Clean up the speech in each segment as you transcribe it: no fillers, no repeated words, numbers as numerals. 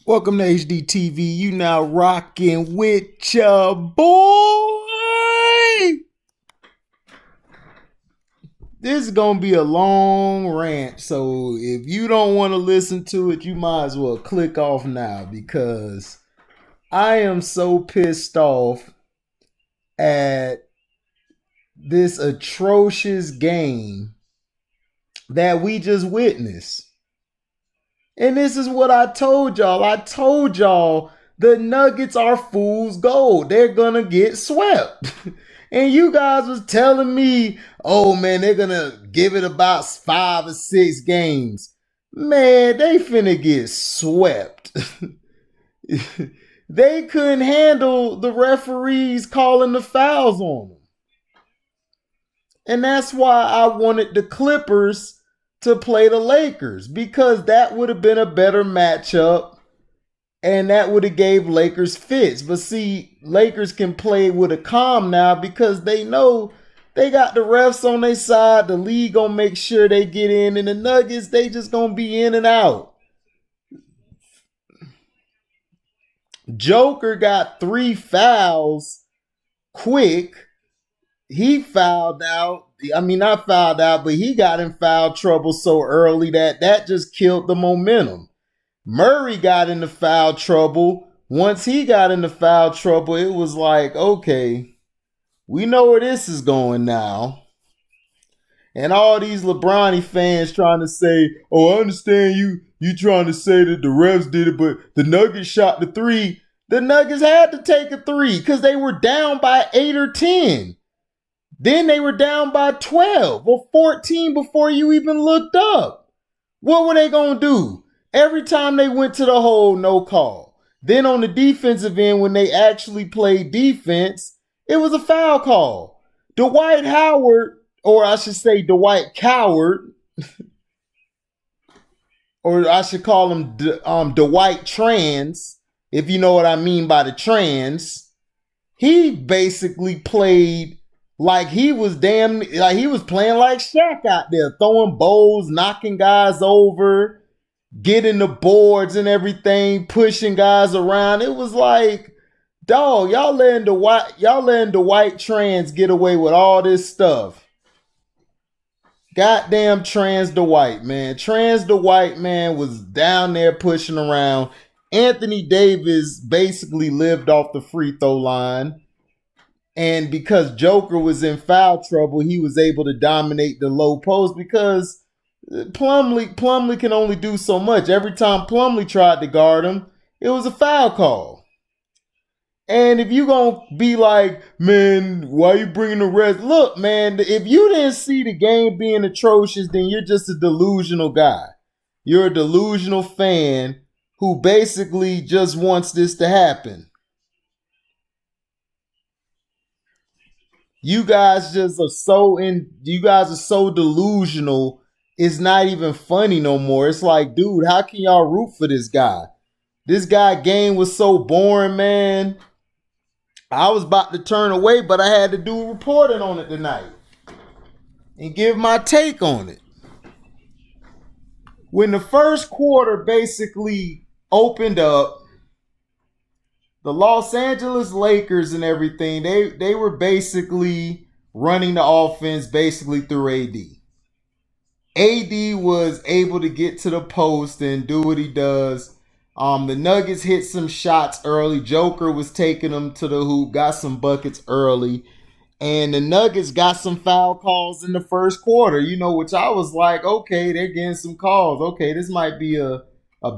Welcome to HDTV. You now rocking with your boy. This is going to be a long rant, so if you don't want to listen to it, you might as well click off now because I am so pissed off at this atrocious game that we just witnessed. And this is what I told y'all. I told y'all the Nuggets are fool's gold. They're going to get swept. And you guys was telling me, oh man, they're going to give it about 5 or 6 games. Man, they finna get swept. They couldn't handle the referees calling the fouls on them. And that's why I wanted the Clippers to play the Lakers, because that would have been a better matchup and that would have gave Lakers fits. But see, Lakers can play with a calm now because they know they got the refs on their side. The league gonna make sure they get in, and the Nuggets, they just gonna be in and out. Joker got 3 fouls quick. He fouled out. I mean, not fouled out, but he got in foul trouble so early that just killed the momentum. Murray got into foul trouble. Once he got into foul trouble, it was like, okay, we know where this is going now. And all these lebrownies fans trying to say, oh, I understand you trying to say that the refs did it, but the Nuggets shot the 3. The Nuggets had to take a 3 because they were down by 8 or 10. Then they were down by 12 or 14 before you even looked up. What were they going to do? Every time they went to the hole, no call. Then on the defensive end, when they actually played defense, it was a foul call. Dwight Howard, or I should say Dwight Coward, or I should call him Dwight Trans, if you know what I mean by the trans, he basically played like he was playing like Shaq out there, throwing bowls, knocking guys over, getting the boards and everything, pushing guys around. It was like, dog, y'all letting the white trans get away with all this stuff. Goddamn Trans Dwight, man. Trans Dwight, man, was down there pushing around. Anthony Davis basically lived off the free throw line. And because Joker was in foul trouble, he was able to dominate the low post because Plumlee can only do so much. Every time Plumlee tried to guard him, it was a foul call. And if you gonna be like, man, why you bringing the rest? Look, man, if you didn't see the game being atrocious, then you're just a delusional guy. You're a delusional fan who basically just wants this to happen. You guys are so delusional. It's not even funny no more. It's like, dude, how can y'all root for this guy? This guy game was so boring, man. I was about to turn away, but I had to do reporting on it tonight and give my take on it. When the first quarter basically opened up, the Los Angeles Lakers and everything, they were basically running the offense basically through AD. AD was able to get to the post and do what he does. The Nuggets hit some shots early. Joker was taking them to the hoop, got some buckets early. And the Nuggets got some foul calls in the first quarter, which I was like, okay, they're getting some calls. Okay, this might be a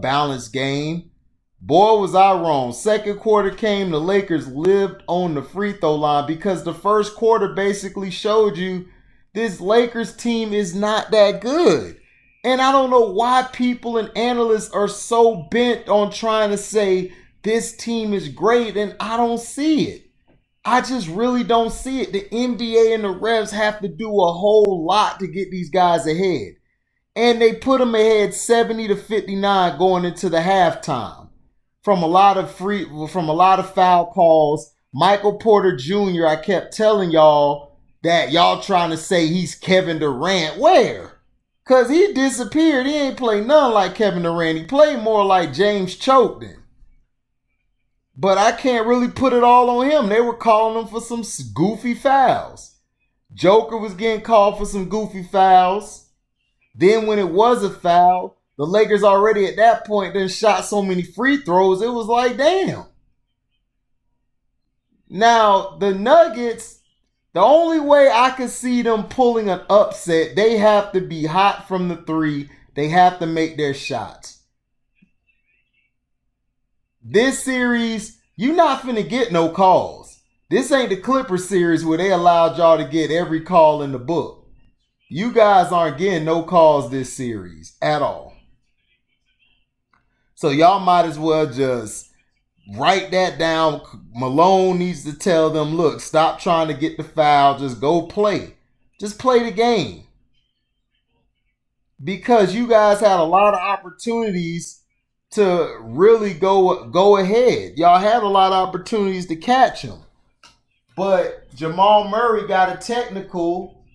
balanced game. Boy, was I wrong. Second quarter came, the Lakers lived on the free throw line because the first quarter basically showed you this Lakers team is not that good. And I don't know why people and analysts are so bent on trying to say this team is great, and I don't see it. I just really don't see it. The NBA and the refs have to do a whole lot to get these guys ahead. And they put them ahead 70-59 going into the halftime. From a lot of foul calls. Michael Porter Jr., I kept telling y'all that y'all trying to say he's Kevin Durant. Where? Cause he disappeared. He ain't play none like Kevin Durant. He played more like James Choden. But I can't really put it all on him. They were calling him for some goofy fouls. Joker was getting called for some goofy fouls. Then when it was a foul, the Lakers already at that point then shot so many free throws, it was like, damn. Now, the Nuggets, the only way I can see them pulling an upset, they have to be hot from the three. They have to make their shots. This series, you're not finna get no calls. This ain't the Clippers series where they allowed y'all to get every call in the book. You guys aren't getting no calls this series at all. So y'all might as well just write that down. Malone needs to tell them, look, stop trying to get the foul. Just go play. Just play the game. Because you guys had a lot of opportunities to really go ahead. Y'all had a lot of opportunities to catch him. But Jamal Murray got a technical,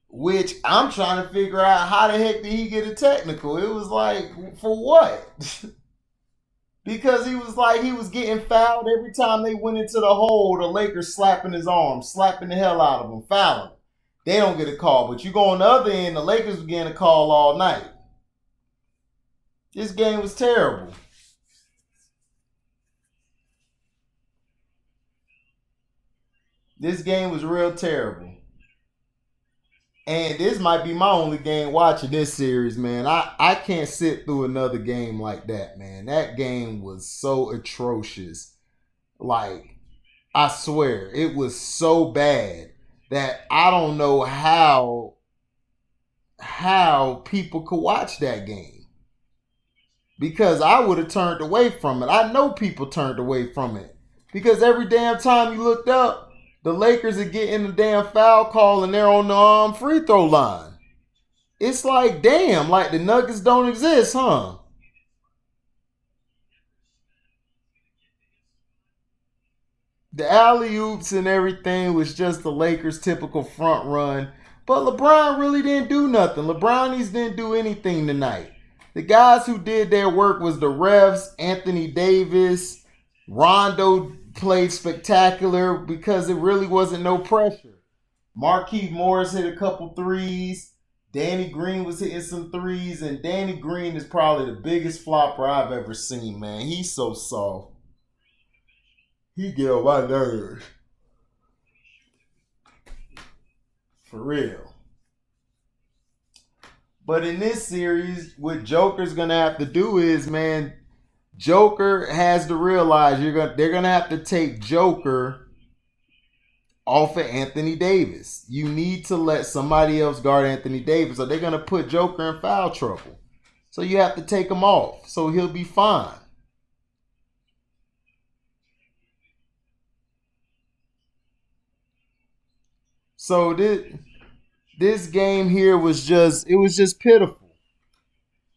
which I'm trying to figure out how the heck did he get a technical? It was like, for what? Because he was getting fouled every time they went into the hole. The Lakers slapping his arm, slapping the hell out of him, fouling him. They don't get a call. But you go on the other end, the Lakers were getting a call all night. This game was terrible. This game was real terrible. And this might be my only game watching this series, man. I can't sit through another game like that, man. That game was so atrocious. Like, I swear, it was so bad that I don't know how people could watch that game. Because I would have turned away from it. I know people turned away from it. Because every damn time you looked up, the Lakers are getting the damn foul call and they're on the free throw line. It's like, damn, like the Nuggets don't exist, huh? The alley-oops and everything was just the Lakers' typical front run. But LeBron really didn't do nothing. LeBronies didn't do anything tonight. The guys who did their work was the refs, Anthony Davis. Rondo played spectacular because it really wasn't no pressure. Markieff Morris hit a couple threes. Danny Green was hitting some threes. And Danny Green is probably the biggest flopper I've ever seen, man. He's so soft. He get on my nerves. For real. But in this series, what Joker's gonna have to do is, man, Joker has to realize they're gonna have to take Joker off of Anthony Davis. You need to let somebody else guard Anthony Davis, or they're gonna put Joker in foul trouble. So you have to take him off, so he'll be fine. So this game here was just pitiful.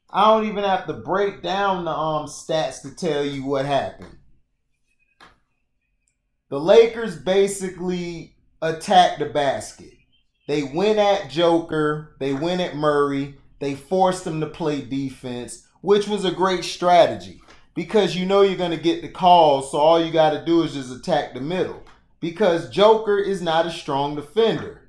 I don't even have to break down the stats to tell you what happened. The Lakers basically attacked the basket. They went at Joker, they went at Murray, they forced him to play defense, which was a great strategy because you know you're going to get the calls, so all you got to do is just attack the middle because Joker is not a strong defender.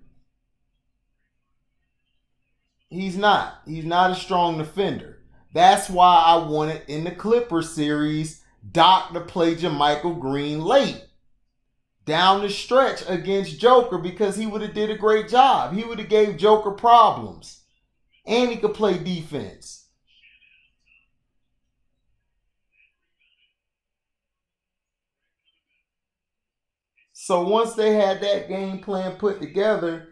He's not. He's not a strong defender. That's why I wanted in the Clippers series Doc to play JaMychal Green late down the stretch against Joker because he would have did a great job. He would have gave Joker problems. And he could play defense. So once they had that game plan put together,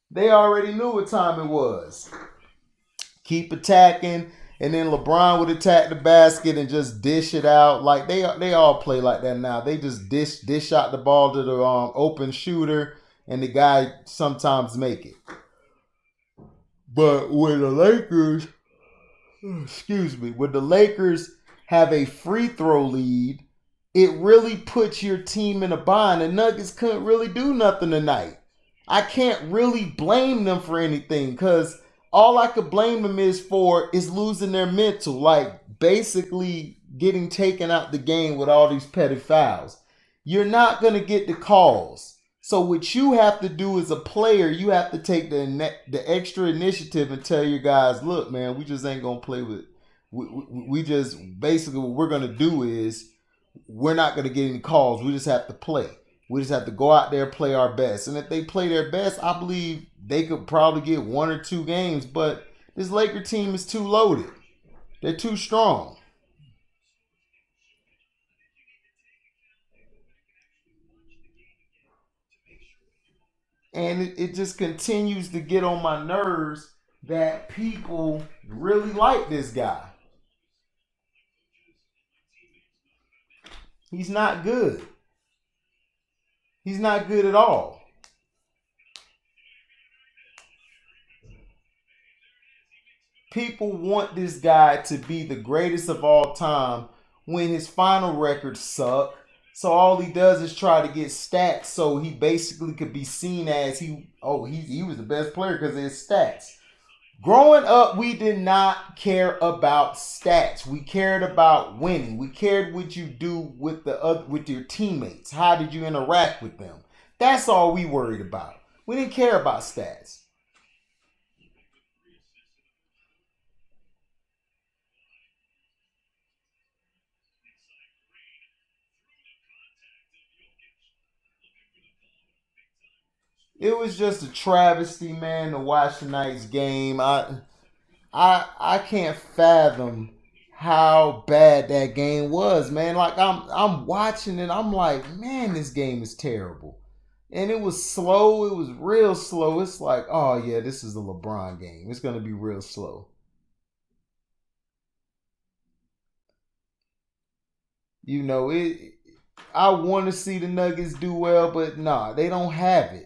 they already knew what time it was. Keep attacking, and then LeBron would attack the basket and just dish it out. Like they all play like that now. They just dish out the ball to the open shooter, and the guy sometimes make it. But with the Lakers, with the Lakers have a free throw lead, it really puts your team in a bind. The Nuggets couldn't really do nothing tonight. I can't really blame them for anything because all I could blame them is losing their mental, like basically getting taken out the game with all these petty fouls. You're not gonna get the calls. So what you have to do as a player, you have to take the extra initiative and tell your guys, look, man, we just ain't gonna play with. We just basically what we're gonna do is we're not gonna get any calls. We just have to play. We just have to go out there and play our best. And if they play their best, I believe they could probably get 1 or 2 games. But this Laker team is too loaded. They're too strong. And it just continues to get on my nerves that people really like this guy. He's not good. He's not good at all. People want this guy to be the greatest of all time when his final records suck. So all he does is try to get stats so he basically could be seen as he was the best player because of his stats. Growing up, we did not care about stats. We cared about winning. We cared what you do with your teammates. How did you interact with them? That's all we worried about. We didn't care about stats. It was just a travesty, man, to watch tonight's game. I can't fathom how bad that game was, man. Like I'm watching it, I'm like, man, this game is terrible. And it was slow, it was real slow. It's like, oh yeah, this is a LeBron game. It's gonna be real slow. You know, it I want to see the Nuggets do well, but nah, they don't have it.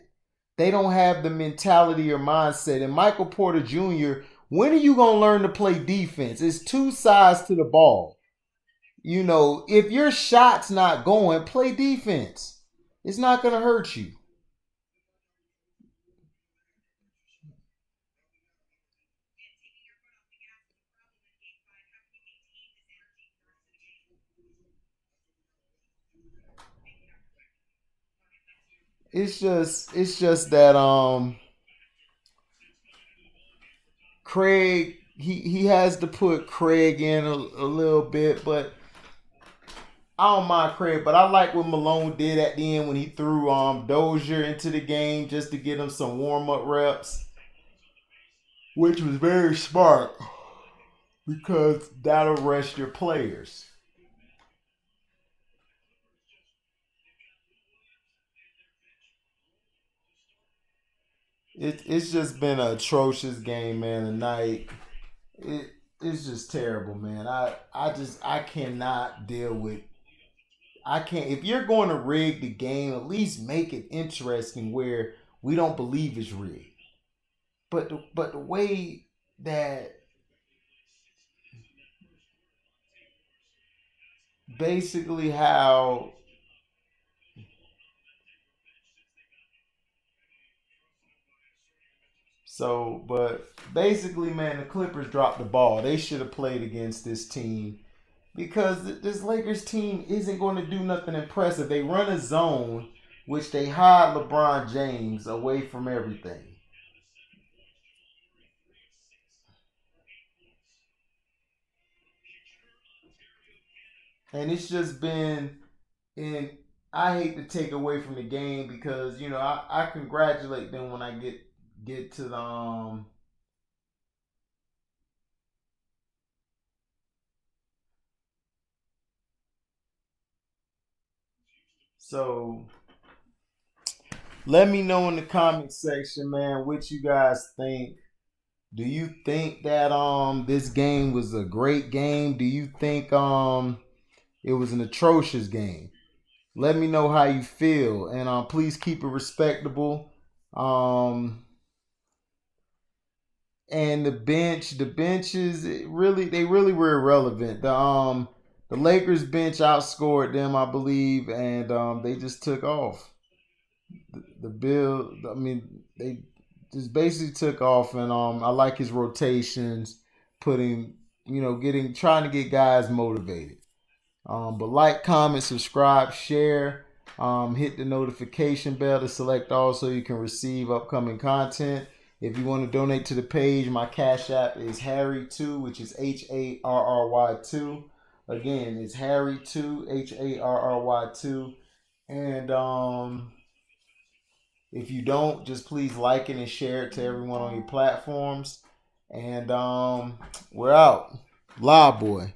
They don't have the mentality or mindset. And Michael Porter Jr., when are you going to learn to play defense? It's two sides to the ball. You know, if your shot's not going, play defense. It's not going to hurt you. It's just that Craig he has to put Craig in a little bit, but I don't mind Craig, but I like what Malone did at the end when he threw Dozier into the game just to get him some warm up reps, which was very smart because that'll rest your players. It's just been an atrocious game, man. Tonight, it's just terrible, man. I cannot deal with. I can't. If you're going to rig the game, at least make it interesting where we don't believe it's rigged. But the way that basically how but basically, man, the Clippers dropped the ball. They should have played against this team because this Lakers team isn't going to do nothing impressive. They run a zone, which they hide LeBron James away from everything. And it's just been, and I hate to take away from the game because I congratulate them when I get to the so let me know in the comment section, man, what you guys think. Do you think that this game was a great game? Do you think it was an atrocious game? Let me know how you feel, and please keep it respectable. Um, and the benches, they really were irrelevant. The Lakers bench outscored them, I believe, and they just took off. The Bill, I mean, just basically took off, and I like his rotations, trying to get guys motivated. But like, comment, subscribe, share. Hit the notification bell to select all so you can receive upcoming content. If you want to donate to the page, my Cash App is Harry2, which is HARRY2. Again, it's Harry2, HARRY2. And if you don't, just please like it and share it to everyone on your platforms. And we're out. Live boy.